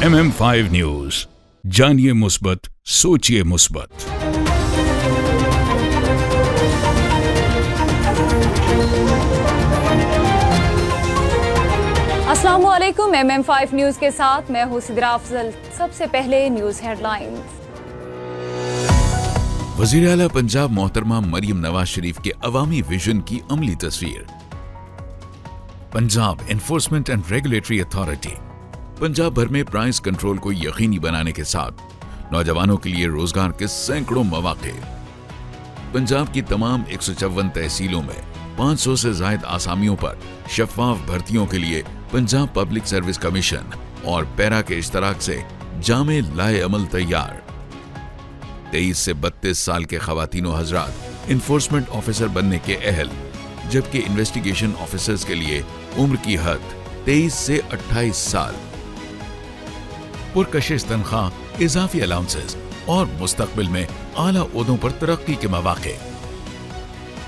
MM5 news, जानिए मुस्बत, सोचिए मुस्बत। अस्सलामुअलैकुम। MM5 न्यूज के साथ मैं हूं सिद्रा अफजल। सबसे पहले न्यूज हेडलाइंस। वज़ीर आला पंजाब मोहतरमा मरियम नवाज शरीफ के अवामी विजन की अमली तस्वीर। Punjab enforcement and regulatory authority Punjab भर में प्राइस कंट्रोल को यकीनी बनाने के साथ नौजवानों के लिए रोजगार के सैकड़ों मौके। पंजाब की तमाम 154 तहसीलों में 500 से ज्यादा आसामियों पर शफाफ भर्तियों के लिए पंजाब पब्लिक सर्विस कमीशन और पैरा के इश्तराक से जामे लाए अमल तैयार। 23 से 32 साल के खवातीनो हजरात इन्फोर्समेंट ऑफिसर बनने के अहल, जबकि इन्वेस्टिगेशन ऑफिसर्स के लिए उम्र की हद 23 से 28 साल। पुरकशिश तनख्वाह, इजाफी अलाउंसेस और मुस्तकबिल में आला ओहदों पर तरक्की के मौके।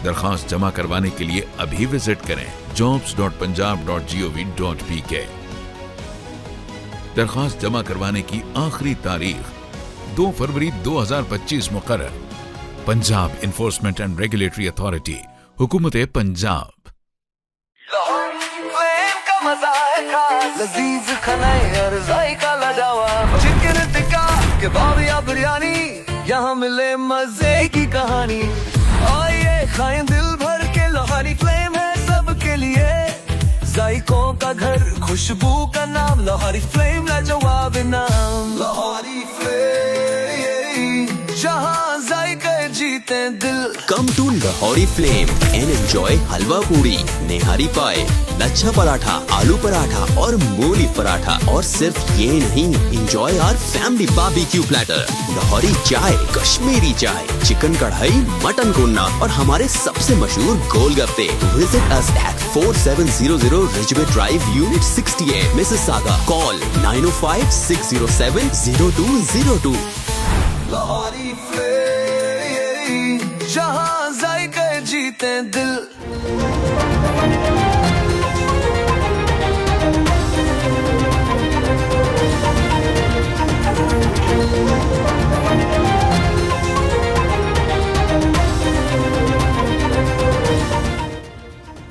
दरखास्त जमा करवाने के लिए अभी विजिट करें jobs.punjab.gov.pk। दरखास्त जमा करवाने की आखिरी तारीख 2 फरवरी 2025 मुकर्रर। Punjab enforcement and regulatory authority, हुकूमत पंजाब। लजीज खाने और जायका लजावा, चिकन टिक्का कबाब या बिरयानी, यहाँ मिले मजे की कहानी। आइए खाएं दिल भर के, लोहारी फ्लेम है सबके लिए। जायकों का घर, खुशबू का नाम, लोहारी फ्लेम लाजवाब नाम। लोहारी फ्लेम, जहाँ जायके जीते दिल। Come to Lahori flame and enjoy halwa puri, nihari पाए, लच्छा पराठा, आलू पराठा और मूली पराठा। और सिर्फ ये नहीं, enjoy our family barbecue platter, Lahori chai, Kashmiri चाय, चिकन कढ़ाई, मटन कोन्ना और हमारे सबसे मशहूर गोलगप्पे। Visit us at 4700 Ridgeway drive, unit 68, Mississauga. Call 905-607-0202। Lahori flame, जहाँ जायके जीते दिल।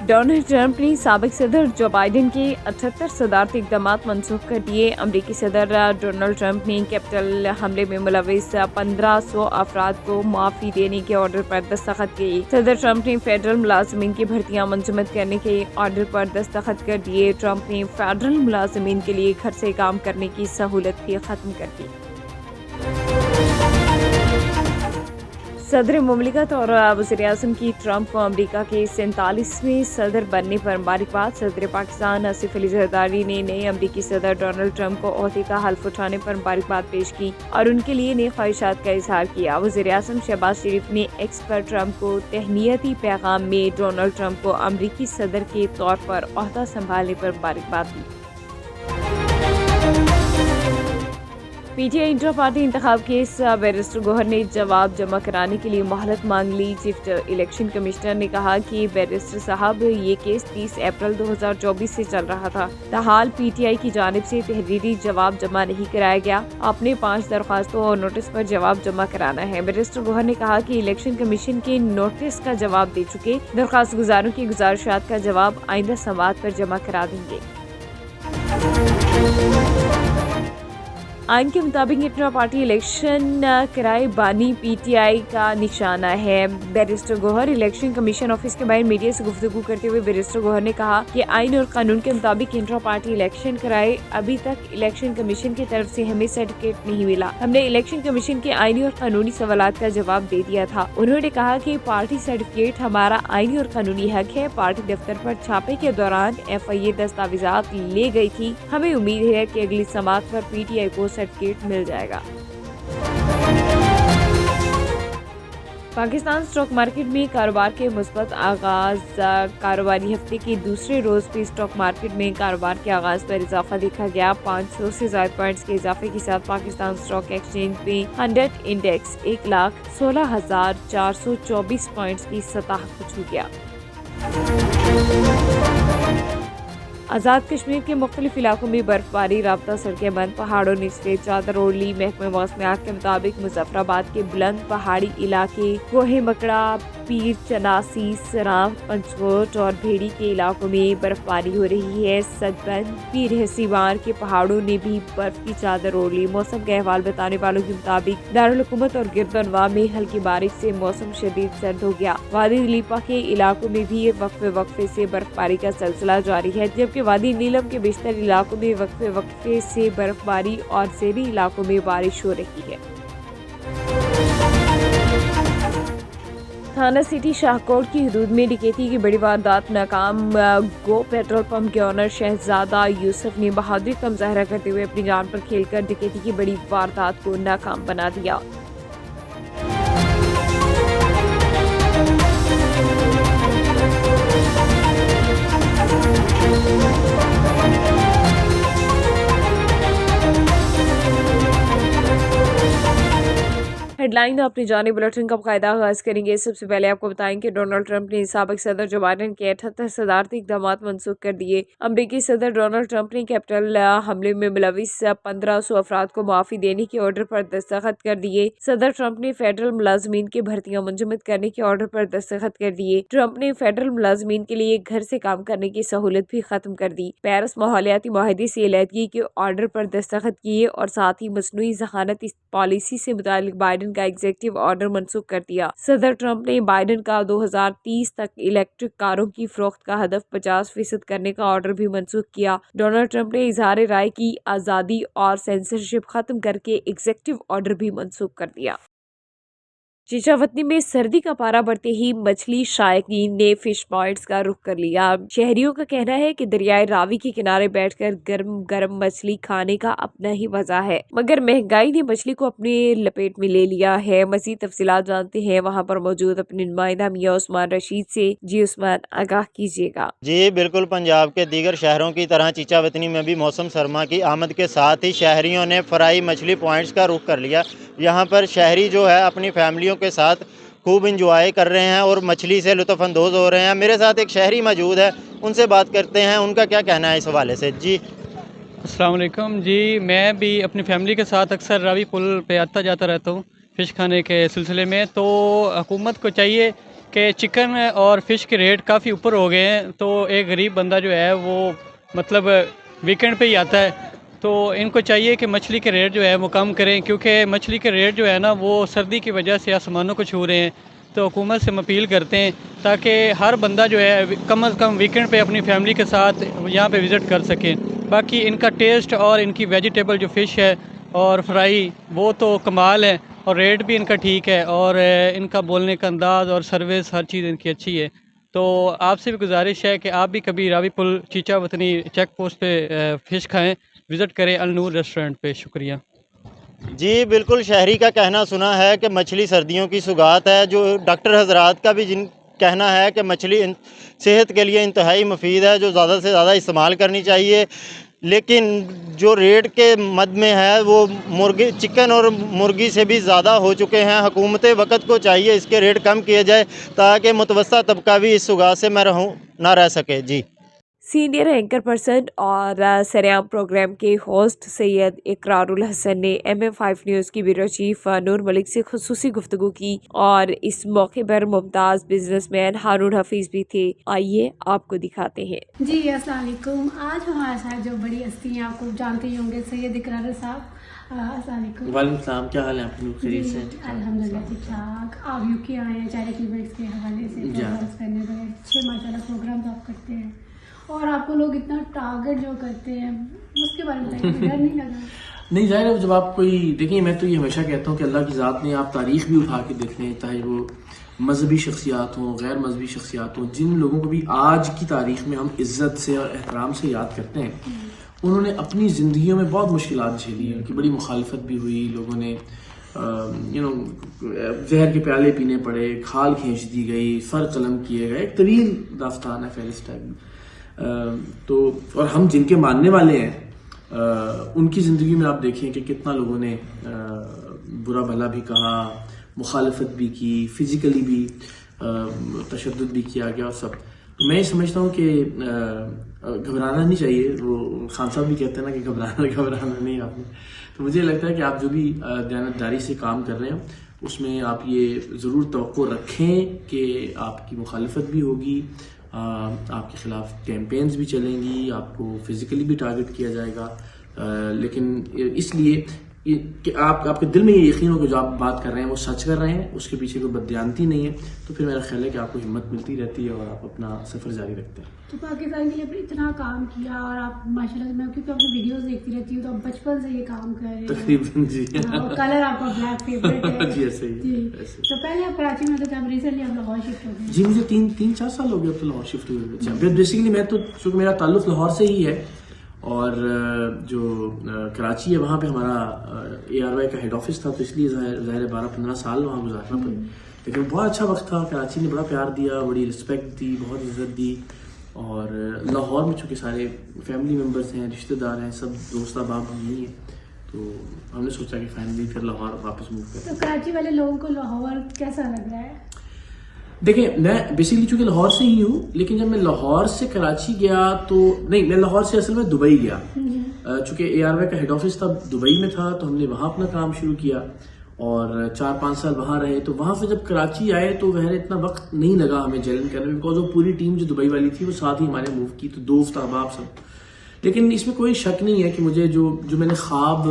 डोनाल्ड ट्रंप ने साबिक सदर जो बाइडेन के 78 सदारती इक़दाम मनसूख कर दिए। अमरीकी सदर डोनाल्ड ट्रंप ने कैपिटल हमले में मुलविस 1500 अफराद को माफ़ी देने के ऑर्डर पर दस्तखत की। सदर ट्रंप ने फेडरल मुलाजमीन की भर्तियां मंजूर करने के ऑर्डर पर दस्तखत कर दिए। ट्रंप ने फेडरल मुलाजमीन के लिए घर से काम करने की सहूलत भी खत्म कर दी। सदर मुमलिकत और वज़ीर-ए-आज़म की ट्रंप को अमरीका के 47वें सदर बनने पर मुबारकबाद। सदर पाकिस्तान आसिफ अली ज़रदारी ने नए अमरीकी सदर डोनाल्ड ट्रंप को ओहदे का हल्फ उठाने पर मुबारकबाद पेश की और उनके लिए नई ख्वाहिशात का इजहार किया। वज़ीर-ए-आज़म शहबाज शरीफ ने एक्स पर ट्रंप को तहनीती पैगाम में डोनाल्ड ट्रंप को अमरीकी सदर के तौर पर ओहदा संभालने पर मुबारकबाद दी। पीटीआई इंट्रा पार्टी इंतखाब केस बैरिस्टर गौहर ने जवाब जमा कराने के लिए मोहलत मांग ली। चीफ इलेक्शन कमिश्नर ने कहा कि बैरिस्टर साहब, ये केस 30 अप्रैल 2024 से चल रहा था। ताहाल पीटीआई की जानिब से तहरीरी जवाब जमा नहीं कराया गया। आपने 5 दरख्वास्तों और नोटिस पर जवाब जमा कराना है। बैरिस्टर गौहर ने कहा कि इलेक्शन कमीशन के नोटिस का जवाब दे चुके, दरख्वास्त गुजारों की गुजारिशात का जवाब आइंदा समात पर जमा करा देंगे। आइन के मुताबिक इंट्रा पार्टी इलेक्शन कराए बानी पीटीआई का निशाना है। Barrister Gohar election commission office के बाहर मीडिया से गुफ्तगू करते हुए बैरिस्टर गौहर ने कहा कि आइन और कानून के मुताबिक इंट्रा पार्टी इलेक्शन कराए। अभी तक इलेक्शन कमीशन की तरफ से हमें सर्टिफिकेट नहीं मिला। हमने इलेक्शन कमीशन के आइनी और कानूनी सवालात का जवाब दे दिया था। उन्होंने कहा कि पार्टी सर्टिफिकेट हमारा आइनी और कानूनी हक है। पार्टी दफ्तर पर छापे के दौरान FIA दस्तावेजात ले गई थी। हमें उम्मीद है कि अगली समात पर पीटीआई को सर्टिफिकेट मिल जाएगा। पाकिस्तान स्टॉक मार्केट में कारोबार के मुस्बत आगाज। कारोबारी हफ्ते के दूसरे रोज भी स्टॉक मार्केट में कारोबार के आगाज पर इजाफा देखा गया। 500 से ज्यादा पॉइंट्स के इजाफे के साथ पाकिस्तान स्टॉक एक्सचेंज में 100 इंडेक्स 1,16,424 पॉइंट्स की सतह को छू गया। आज़ाद कश्मीर के मुख्तलिफ इलाकों में बर्फबारी, राब्ता सड़कें बंद, पहाड़ों ने सफेद चादर ओढ़ ली। महकमे मौसमियात के मुताबिक मुजफ्फराबाद के बुलंद पहाड़ी इलाके, कोहे मकड़ा, पीर चनासी, सराफ, पंचकोट और भेड़ी के इलाकों में बर्फबारी हो रही है। सतबंद, पीर हसीवार के पहाड़ों ने भी बर्फ की चादर ओढ़ ली। मौसम के अहवाल बताने वालों के मुताबिक दारुल हुकूमत और गिरदनवा में हल्की बारिश से मौसम शदीद सर्द हो गया। वादी लीपा के इलाकों में भी वक्फे से बर्फबारी का सिलसिला जारी है, जबकि वादी नीलम के बेशतर इलाकों में वक्फे से बर्फबारी और ज़ेरी इलाकों में बारिश हो रही है। थाना सिटी शाहकोट की हदूद में डकैती की बड़ी वारदात नाकाम। गो पेट्रोल पंप के ऑनर शहजादा यूसुफ ने बहादुरी का मुजाहरा करते हुए अपनी जान पर खेलकर डकैती की बड़ी वारदात को नाकाम बना दिया। हेडलाइन अपनी जाने बुलेटिन का बाकायदा आगाज करेंगे। सबसे पहले आपको बताएं कि डोनाल्ड ट्रंप ने साबिक सदर जो बाइडेन के 78 सदारती इक़दाम मनसूख कर दिए। अमरीकी सदर डोनाल्ड ट्रंप ने कैपिटल हमले में मुलविस 1500 अफराद को माफी देने के ऑर्डर पर दस्तखत कर दिए। सदर ट्रंप ने फेडरल मुलाजमीन की भर्तियां मुंजमद करने के ऑर्डर पर दस्तखत कर दिए। ट्रंप ने फेडरल मुलाजमीन के लिए घर से काम करने की सहूलत भी खत्म कर दी। पेरिस माहौलियाती माहिदे से अलहदगी के ऑर्डर पर दस्तखत किए और साथ ही मसनूई ज़हानत पॉलिसी से मुतालिक बाइडेन का एग्जीक्यूटिव ऑर्डर मनसूख कर दिया। सदर ट्रंप ने बाइडेन का 2030 तक इलेक्ट्रिक कारों की फरोख्त का हदफ 50% करने का ऑर्डर भी मनसूख किया। डोनाल्ड ट्रंप ने इजहार राय की आज़ादी और सेंसरशिप खत्म करके एग्जीक्यूटिव ऑर्डर भी मनसूख कर दिया। चीचावतनी में सर्दी का पारा बढ़ते ही मछली शायकीन ने फिश पॉइंट्स का रुख कर लिया। शहरियों का कहना है कि दरियाए रावी के किनारे बैठकर गर्म गर्म मछली खाने का अपना ही मजा है, मगर महंगाई ने मछली को अपने लपेट में ले लिया है। मज़ीद तफसीलात जानते हैं वहां पर मौजूद अपने नुमाइंदा मियां उस्मान रशीद से। जी उस्मान, आगाह कीजिएगा। जी बिल्कुल, पंजाब के दीगर शहरों की तरह चीचावतनी में भी मौसम सरमा की आमद के साथ ही शहरियों ने फ्राई मछली पॉइंट्स का रुख कर लिया। यहाँ पर शहरी जो है अपनी फैमिलियों के साथ खूब इंजॉय कर रहे हैं और मछली से लुत्फ़अंदोज़ हो रहे हैं। मेरे साथ एक शहरी मौजूद है, उनसे बात करते हैं, उनका क्या कहना है इस हवाले से। जी अस्सलाम वालेकुम। जी मैं भी अपनी फैमिली के साथ अक्सर रावी पुल पे आता जाता रहता हूँ फ़िश खाने के सिलसिले में। तो हुकूमत को चाहिए कि चिकन और फ़िश के रेट काफ़ी ऊपर हो गए हैं, तो एक गरीब बंदा जो है वो मतलब वीकेंड पे ही आता है, तो इनको चाहिए कि मछली के रेट जो है वो कम करें, क्योंकि मछली के रेट जो है ना वो सर्दी की वजह से आसमानों को छू रहे हैं। तो हुकूमत से हम अपील करते हैं ताकि हर बंदा जो है कम अज़ कम वीकेंड पे अपनी फैमिली के साथ यहाँ पे विज़िट कर सकें। बाकी इनका टेस्ट और इनकी वेजिटेबल जो फ़िश है और फ्राई वो तो कमाल है, और रेट भी इनका ठीक है, और इनका बोलने का अंदाज़ और सर्विस हर चीज़ इनकी अच्छी है। तो आपसे भी गुजारिश है कि आप भी कभी रावी पुल चीचावतनी चेक पोस्ट पे फ़िश खाएँ, विज़िट करें अल नूर रेस्टोरेंट पे। शुक्रिया। जी बिल्कुल, शहरी का कहना सुना है कि मछली सर्दियों की सुगात है। जो डॉक्टर हजरात का भी जिन कहना है कि मछली सेहत के लिए इंतहाई मुफीद है, जो ज़्यादा से ज़्यादा इस्तेमाल करनी चाहिए। लेकिन जो रेट के मद में है वो मुर्गी, चिकन और मुर्गी से भी ज़्यादा हो चुके हैं। हुकूमत वक़्त को चाहिए इसके रेट कम किए जाए ताकि मुतवस्सा तबका भी इस सुगात से ना रह सके। जी सीनियर एंकर पर्सन और सरेआम प्रोग्राम के होस्ट सैयद इकरारुल हसन ने MM5 न्यूज़ की ब्यूरो चीफ नूर मलिक से खुसूसी गुफ्तगू की, और इस मौके पर मुमताज़ बिजनेसमैन हारून हफीज़ भी थे। आइए आपको दिखाते हैं। जी अस्सलाम वालेकुम। आज हमारे साथ जो बड़ी हस्ती हैं, आपको जानते ही होंगे, सैयद इकरारुल साहब। अस्सलाम वालेकुम। वालेकुम सलाम, क्या हाल है आपके? खैरियत से? अल्हम्दुलिल्लाह ठीक ठाक। आप यूके आए हैं चैरिटी इवेंट्स के हवाले से प्रोग्राम्स करने, बड़े अच्छे माशाल्लाह प्रोग्राम्स आप करते हैं, और आपको लोग इतना टारगेट जो करते हैं उसके बारे में बताइए, डर नहीं लगा? नहीं, जाहिर है जब आप कोई देखिए, मैं तो ये हमेशा कहता हूँ कि अल्लाह की ज़ात ने आप तारीख भी उठा के देख लें, चाहे वो मजहबी शख्सियात हों, गैर मजहबी शख्सियात हों, जिन लोगों को भी आज की तारीख में हम इज्जत से और एहतराम से याद करते हैं, उन्होंने अपनी ज़िंदगियों में बहुत मुश्किलात झेली हैं, उनकी बड़ी मुखालफत भी हुई, लोगों ने जहर के प्याले पीने पड़े, खाल खींच दी गई, सर कलम किए गए, एक तवील दास्तान है फहरिस्त टाइप। तो और हम जिनके मानने वाले हैं उनकी ज़िंदगी में आप देखें कि कितना लोगों ने बुरा भला भी कहा, मुखालफत भी की, फिज़िकली भी तशद्दुद भी किया गया और सब। तो मैं समझता हूँ कि घबराना नहीं चाहिए। वो खान साहब भी कहते हैं ना कि घबराना नहीं आपने। तो मुझे लगता है कि आप जो भी दयानतदारी से काम कर रहे हैं उसमें आप ये ज़रूर तवक्को रखें कि आपकी मुखालफत भी होगी, आपके ख़िलाफ़ कैंपेन्स भी चलेंगी, आपको फिज़िकली भी टारगेट किया जाएगा, लेकिन इसलिए कि आपके दिल में ये यकीन हो कि जो आप बात कर रहे हैं वो सच कर रहे हैं, उसके पीछे कोई बददियानती नहीं है, तो फिर मेरा ख्याल है कि आपको हिम्मत मिलती रहती है और आप अपना सफ़र जारी रखते हैं। तो पाकिस्तान के लिए आपने इतना काम किया और आप माशाल्लाह से, मैं क्योंकि आपकी वीडियोस देखती रहती हूँ तो आप बचपन से ये काम कर रहे हैं तकरीबन जी। और कलर आपका ब्लैक फेवरेट है जी ऐसे ही जी। ऐसे। तो पहले आप कराची में थे, तो आप रिसेंटली आप लाहौर शिफ्ट हो गए? जी मुझे 3-4 साल हो गए अब तो लाहौर शिफ्ट हुए। बेसिकली मैं तो चूँकि मेरा ताल्लुक़ लाहौर से ही है और जो कराची है वहाँ पे हमारा ARY का हेड ऑफिस था, तो इसलिए ज़ाहिर 12-15 साल वहाँ गुजारना पड़ा। लेकिन बहुत अच्छा वक्त था, कराची ने बड़ा प्यार दिया, बड़ी रिस्पेक्ट दी, बहुत इज्जत दी। और लाहौर में चूँकि सारे फैमिली मेम्बर्स हैं, रिश्तेदार हैं, सब दोस्त अहबाब यहीं हैं, तो हमने सोचा कि फाइनली फिर लाहौर वापस मूव करें। तो कराची वाले लोगों को लाहौर कैसा लग रहा है? देखिए मैं बेसिकली चूँकि लाहौर से ही हूँ, लेकिन जब मैं लाहौर से कराची गया तो नहीं, मैं लाहौर से असल में दुबई गया। चूँकि ARY का हेड ऑफिस था दुबई में था, तो हमने वहाँ अपना काम शुरू किया और 4-5 साल वहाँ रहे। तो वहाँ से जब कराची आए तो वह इतना वक्त नहीं लगा हमें जेल करने में, बिकॉज वो पूरी टीम जो दुबई वाली थी वो साथ ही हमारे मूव की, तो दोस्त अहबाब सब। लेकिन इसमें कोई शक नहीं है कि मुझे जो मैंने ख्वाब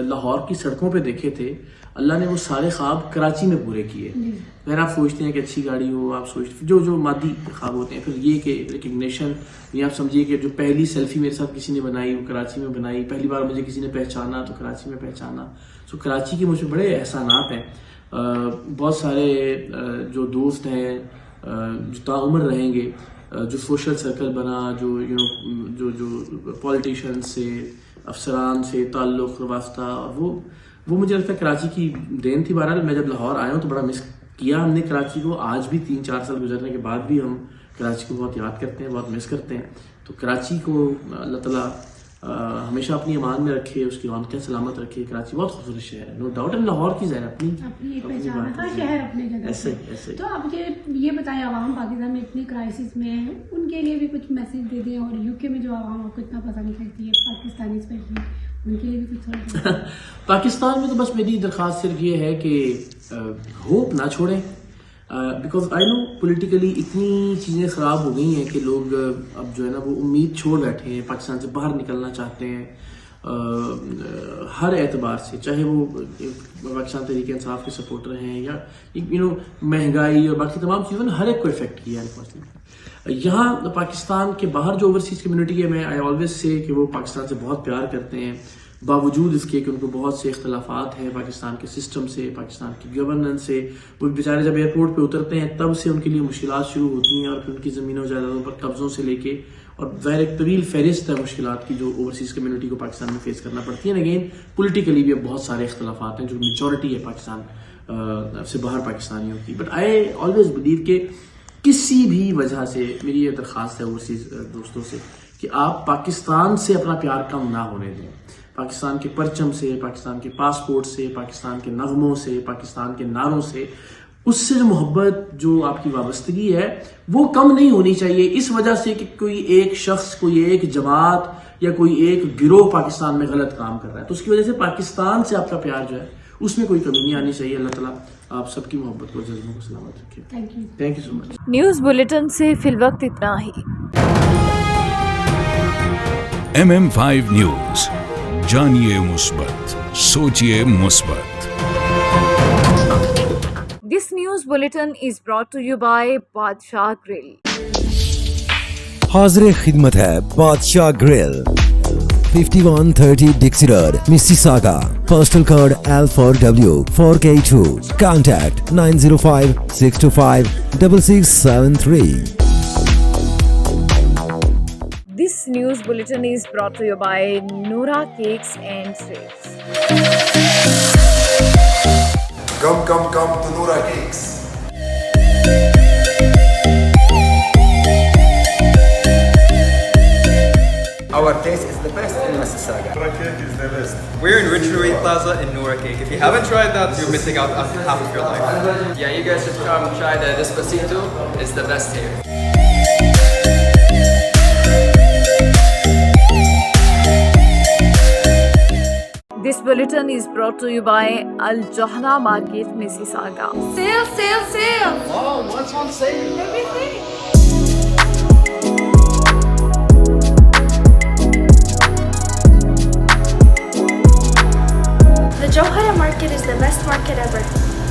लाहौर की सड़कों पे देखे थे, अल्लाह ने वो सारे ख्वाब कराची में पूरे किए। फिर आप सोचते हैं कि अच्छी गाड़ी हो, आप सोचते जो मादी ख्वाब होते हैं, फिर ये कि रिकग्निशन, ये आप समझिए कि जो पहली सेल्फी मेरे साथ किसी ने बनाई वो कराची में बनाई, पहली बार मुझे किसी ने पहचाना तो कराची में पहचाना। सो कराची के मुझे बड़े एहसानात हैं। बहुत सारे जो दोस्त हैं जो ताउम्र रहेंगे, जो सोशल सर्कल बना, जो पॉलिटिशियंस से, अफसरान से ताल्लुक़ वास्ता, वो मुझे लगता है कराची की देन थी। बहरहाल मैं जब लाहौर आया हूँ तो बड़ा मिस किया हमने कराची को। आज भी 3-4 साल गुजरने के बाद भी हम कराची को बहुत याद करते हैं, बहुत मिस करते हैं। तो कराची को अल्लाह ताला हमेशा अपनी अमान में रखे, उसकी आमद सलामत रखे। कराची बहुत खूबसूरत शहर है, नो डाउट। एंड लाहौर की ज़ाहिर अपनी पहचान है, हर शहर अपनी जगह ऐसे। तो आप मुझे ये बताएं, आवाम पाकिस्तान में इतनी क्राइसिस में है, उनके लिए भी कुछ मैसेज दे दें, और UK में जो आवाम आपको इतना पसंद करती है, पाकिस्तानी स्पेशली, उनके लिए भी कुछ थोड़ा पाकिस्तान में तो बस मेरी दरख्वास्त सिर्फ ये है कि होप ना छोड़ें, बिकॉज आई नो पॉलिटिकली इतनी चीज़ें ख़राब हो गई हैं कि लोग अब जो है ना वो उम्मीद छोड़ बैठे हैं, पाकिस्तान से बाहर निकलना चाहते हैं हर एतबार से, चाहे वो पाकिस्तान तहरीक इंसाफ के सपोर्टर हैं या महंगाई और बाकी तमाम चीज़ों ने हर एक को इफेक्ट किया है। यहाँ पाकिस्तान के बाहर जो ओवरसीज़ कम्युनिटी है, मैं आई ऑलवेज से कि वो पाकिस्तान से बहुत प्यार करते हैं, बावजूद इसके कि उनको बहुत से इख्तलाफात हैं पाकिस्तान के सिस्टम से, पाकिस्तान की गवर्नेंस से। वो बेचारे जब एयरपोर्ट पे उतरते हैं तब से उनके लिए मुश्किलात शुरू होती हैं, और फिर उनकी ज़मीनों जायदादों पर कब्ज़ों से लेके, और ज़ाहिर एक तवील फहरिस्त है मुश्किलात की जो ओवरसीज़ कम्युनिटी को पाकिस्तान में फेस करना पड़ती है। अगेन पॉलिटिकली भी अब बहुत सारे इख्तलाफात हैं, जो मेजॉरिटी है पाकिस्तान से बाहर पाकिस्तानियों की। बट आई ऑलवेज बिलीव के किसी भी वजह से, मेरी ये दरख्वास्त है ओवरसीज़ दोस्तों से, कि आप पाकिस्तान से अपना प्यार कम ना होने दें। पाकिस्तान के परचम से, पाकिस्तान के पासपोर्ट से, पाकिस्तान के नगमों से, पाकिस्तान के नारों से, उससे जो मोहब्बत, जो आपकी वाबस्तगी है, वो कम नहीं होनी चाहिए इस वजह से कि कोई एक शख्स, कोई एक जमात या कोई एक गिरोह पाकिस्तान में गलत काम कर रहा है। तो उसकी वजह से पाकिस्तान से आपका प्यार जो है उसमें कोई कमी नहीं आनी चाहिए। अल्लाह ताला आप सबकी मोहब्बत को, जज्बों को सलामत रखे। Thank you so much. News bulletin से फिलवक्त इतना ही। MM5 न्यूज, जानिए मुस्बत, सोचिए मुस्बत। This news bulletin is brought to you by बादशाह ग्रिल। हाज़िर खिदमत है बादशाह grill, 5130 Dixie Road, Mississauga. Postal code L4W 4K2. Contact 905-625-6673. This news bulletin is brought to you by Noura Cakes and Sweets. Come to Noura Cakes. Our taste is the best in Mississauga. Noura Cake is the best. We're in Rich Rui Plaza in Noura Cake. If you haven't tried that, you're missing out on half of your life. Yeah, you guys should come try the Despacito. It's the best here. is brought to you by Al Johna Market, Mississauga. Sale, sale, sale! Wow, what's on sale? Everything! The Johara Market is the best market ever.